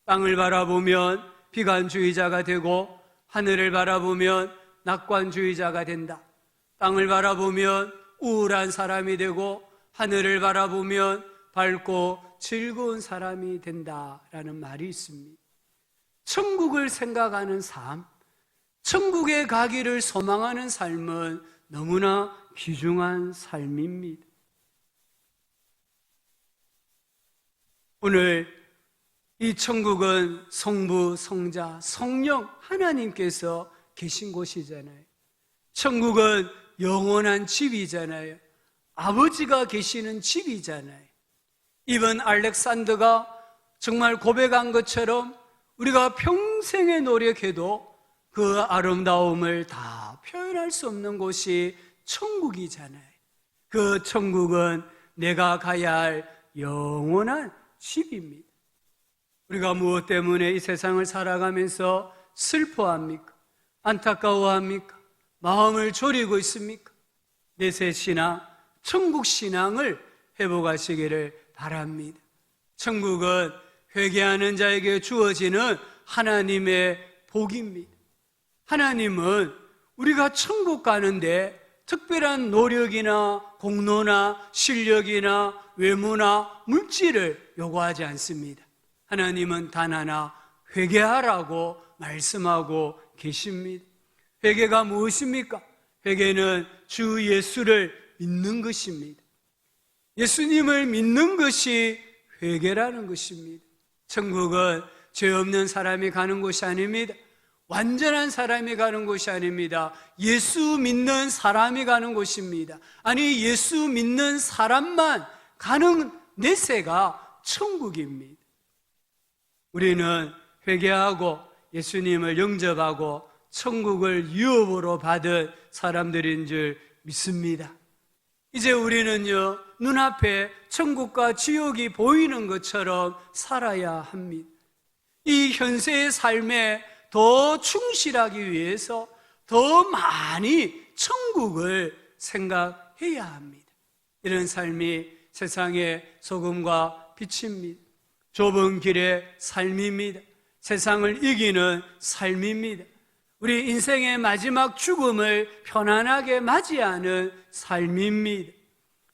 땅을 바라보면 비관주의자가 되고 하늘을 바라보면 낙관주의자가 된다. 땅을 바라보면 우울한 사람이 되고 하늘을 바라보면 밝고 즐거운 사람이 된다라는 말이 있습니다. 천국을 생각하는 삶, 천국에 가기를 소망하는 삶은 너무나 귀중한 삶입니다. 오늘 이 천국은 성부, 성자, 성령 하나님께서 계신 곳이잖아요. 천국은 영원한 집이잖아요. 아버지가 계시는 집이잖아요. 이번 알렉산더가 정말 고백한 것처럼 우리가 평생에 노력해도 그 아름다움을 다 표현할 수 없는 곳이 천국이잖아요. 그 천국은 내가 가야 할 영원한 집입니다. 우리가 무엇 때문에 이 세상을 살아가면서 슬퍼합니까? 안타까워합니까? 마음을 졸이고 있습니까? 내세신앙, 천국신앙을 회복하시기를 바랍니다. 천국은 회개하는 자에게 주어지는 하나님의 복입니다. 하나님은 우리가 천국 가는데 특별한 노력이나 공로나 실력이나 외모나 물질을 요구하지 않습니다. 하나님은 단 하나 회개하라고 말씀하고 계십니다. 회개가 무엇입니까? 회개는 주 예수를 믿는 것입니다. 예수님을 믿는 것이 회개라는 것입니다. 천국은 죄 없는 사람이 가는 곳이 아닙니다. 완전한 사람이 가는 곳이 아닙니다. 예수 믿는 사람이 가는 곳입니다. 아니, 예수 믿는 사람만 가는 내세가 천국입니다. 우리는 회개하고 예수님을 영접하고 천국을 유업으로 받은 사람들인 줄 믿습니다. 이제 우리는요, 눈앞에 천국과 지옥이 보이는 것처럼 살아야 합니다. 이 현세의 삶에 더 충실하기 위해서 더 많이 천국을 생각해야 합니다. 이런 삶이 세상의 소금과 빛입니다. 좁은 길의 삶입니다. 세상을 이기는 삶입니다. 우리 인생의 마지막 죽음을 편안하게 맞이하는 삶입니다.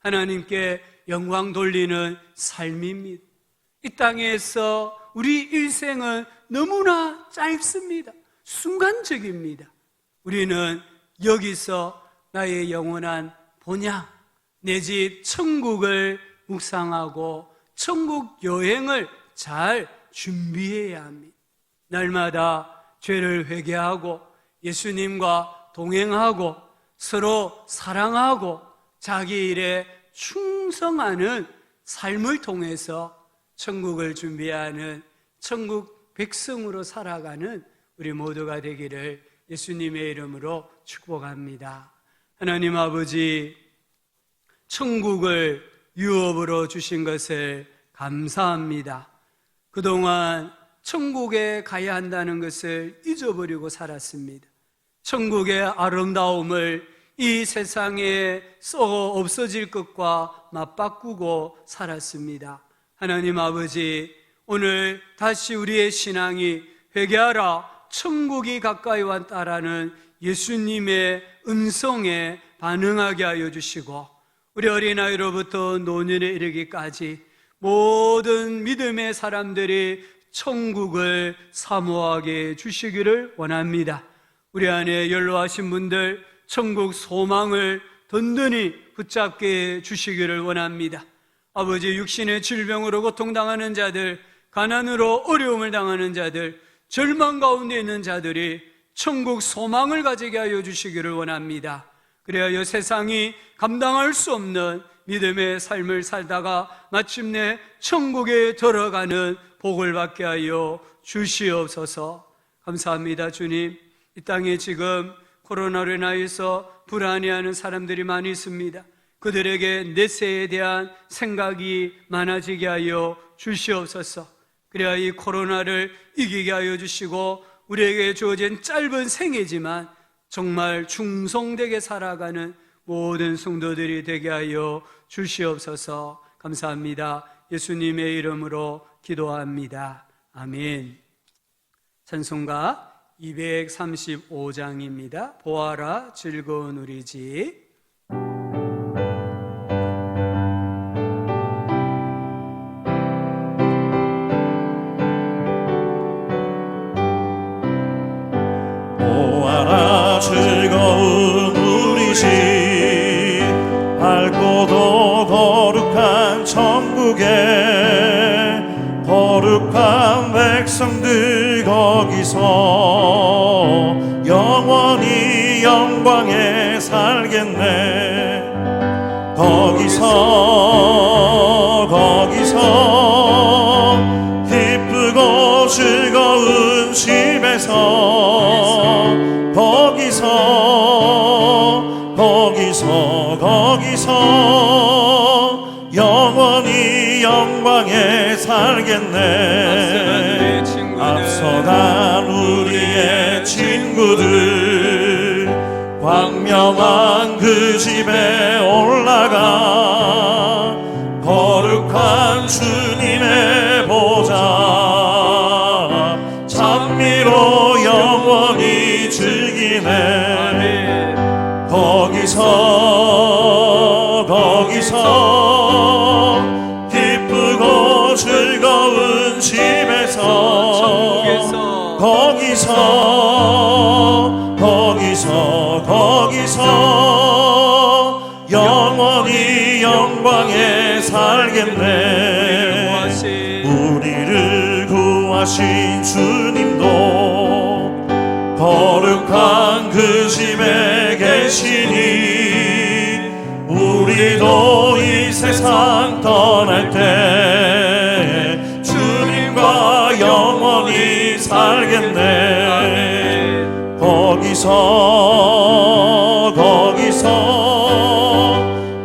하나님께 영광 돌리는 삶입니다. 이 땅에서 우리 일생은 너무나 짧습니다. 순간적입니다. 우리는 여기서 나의 영원한 본향, 내 집 천국을 묵상하고 천국 여행을 잘 준비해야 합니다. 날마다 죄를 회개하고 예수님과 동행하고 서로 사랑하고 자기 일에 충성하는 삶을 통해서 천국을 준비하는 천국 백성으로 살아가는 우리 모두가 되기를 예수님의 이름으로 축복합니다. 하나님 아버지, 천국을 유업으로 주신 것을 감사합니다. 그동안 천국에 가야 한다는 것을 잊어버리고 살았습니다. 천국의 아름다움을 이 세상에 썩어 없어질 것과 맞바꾸고 살았습니다. 하나님 아버지, 오늘 다시 우리의 신앙이 회개하라, 천국이 가까이 왔다라는 예수님의 음성에 반응하게 하여 주시고, 우리 어린아이로부터 노년에 이르기까지 모든 믿음의 사람들이 천국을 사모하게 주시기를 원합니다. 우리 안에 연로하신 분들 천국 소망을 든든히 붙잡게 주시기를 원합니다. 아버지, 육신의 질병으로 고통당하는 자들, 가난으로 어려움을 당하는 자들, 절망 가운데 있는 자들이 천국 소망을 가지게 하여 주시기를 원합니다. 그래야 세상이 감당할 수 없는 믿음의 삶을 살다가 마침내 천국에 들어가는 복을 받게 하여 주시옵소서. 감사합니다. 주님, 이 땅에 지금 코로나로 인하여서 불안해하는 사람들이 많이 있습니다. 그들에게 내세에 대한 생각이 많아지게 하여 주시옵소서. 그래야 이 코로나를 이기게 하여 주시고 우리에게 주어진 짧은 생애지만 정말 충성되게 살아가는 모든 성도들이 되게 하여 주시옵소서. 감사합니다. 예수님의 이름으로 기도합니다. 아멘. 찬송가 235장입니다. 보아라 즐거운 우리 집. 보아라 즐거운 우리 집, 밝고도 거룩한 천국에 거룩한 백성들 거기서 영원히 영광에 살겠네. 거기서 기쁘고 즐거운 집에서 거기서 영원히 영광에 살겠네. 앞서간 우리의 친구들 광명한 그 집에 올라가 거룩한 주님의 보좌 찬미로 영원히 즐기네. 거기서 기쁘고 즐거운 집에서 거기서 영원히 영광에 살겠네. 우리를 구하신 주님도 거룩한 그 집에 계시니 우리도 이 세상 떠날 때 주님과 영원히 살겠네. 거기서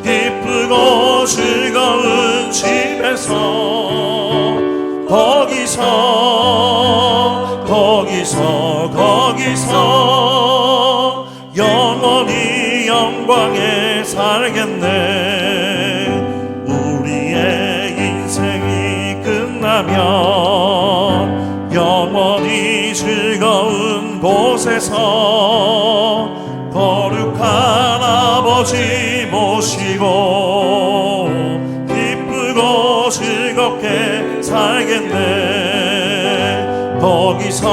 기쁘고 즐거운 집에서 거기서 영원히 영광에 살겠네. 우리의 인생이 끝나면 영원히 즐거운 곳에서 거룩한 아버지 모시고 기쁘고 즐겁게 살겠네. 거기서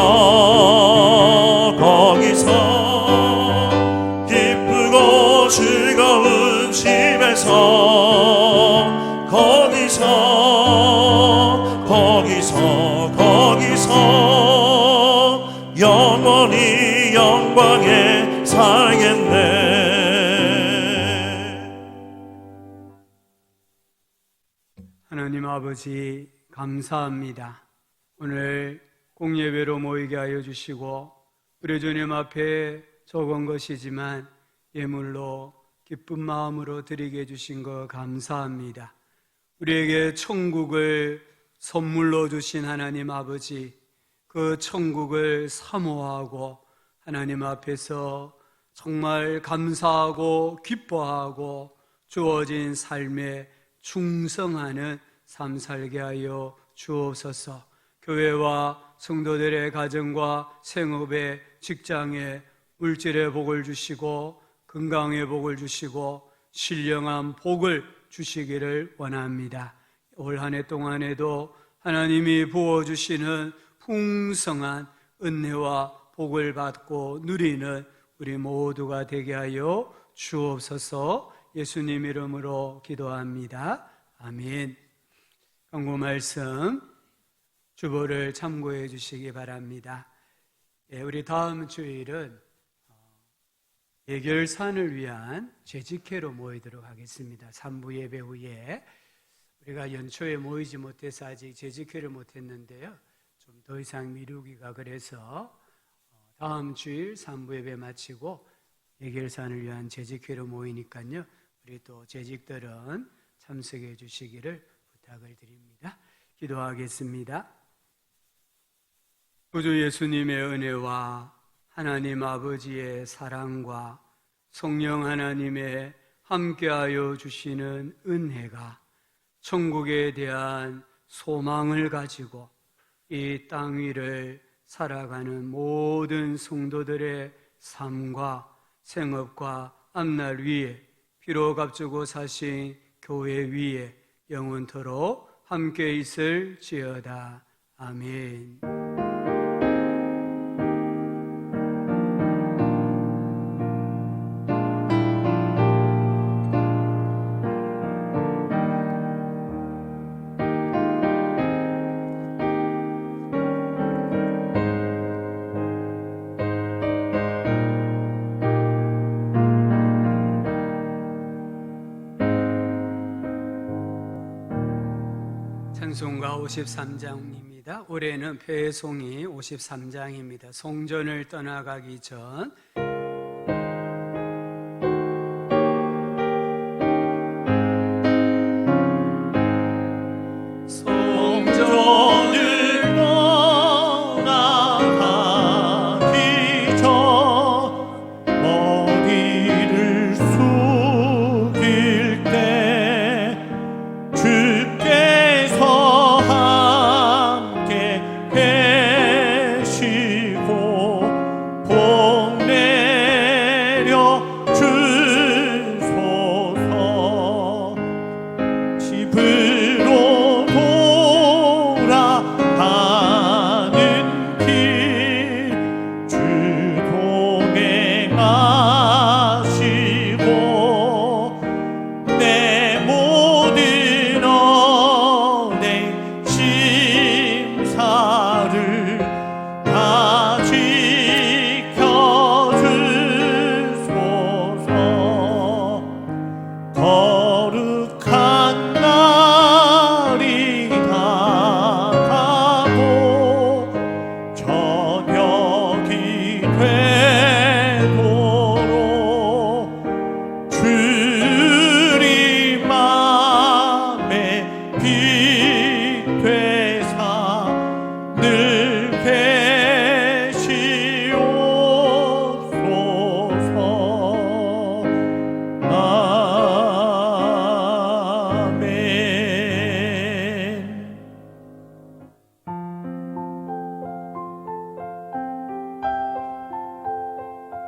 기쁘고 즐거운 집에서 거기서 영원히 영광에 살겠네. 하나님 아버지 감사합니다. 오늘 공예배로 모이게 하여 주시고 우리 주님 앞에 적은 것이지만 예물로 기쁜 마음으로 드리게 해주신 것 감사합니다. 우리에게 천국을 선물로 주신 하나님 아버지, 그 천국을 사모하고 하나님 앞에서 정말 감사하고 기뻐하고 주어진 삶에 충성하는 삶 살게 하여 주옵소서. 교회와 성도들의 가정과 생업에, 직장에 물질의 복을 주시고 건강의 복을 주시고 신령한 복을 주시기를 원합니다. 올 한 해 동안에도 하나님이 부어주시는 풍성한 은혜와 복을 받고 누리는 우리 모두가 되게 하여 주옵소서. 예수님 이름으로 기도합니다. 아멘. 강구 말씀 주보를 참고해 주시기 바랍니다. 우리 다음 주일은 예결산을 위한 재직회로 모이도록 하겠습니다. 3부 예배 후에 우리가 연초에 모이지 못해서 아직 재직회를 못했는데요. 좀 더 이상 미루기가 그래서 다음 주일 3부 예배 마치고 예결산을 위한 재직회로 모이니까요. 우리 또 재직들은 참석해 주시기를 부탁을 드립니다. 기도하겠습니다. 구주 예수님의 은혜와 하나님 아버지의 사랑과 성령 하나님의 함께하여 주시는 은혜가 천국에 대한 소망을 가지고 이 땅 위를 살아가는 모든 성도들의 삶과 생업과 앞날 위에 피로 값주고 사신 교회 위에 영원토록 함께 있을지어다. 아멘. 찬송가 53장입니다. 올해는 배송이 53장입니다. 송전을 떠나가기 전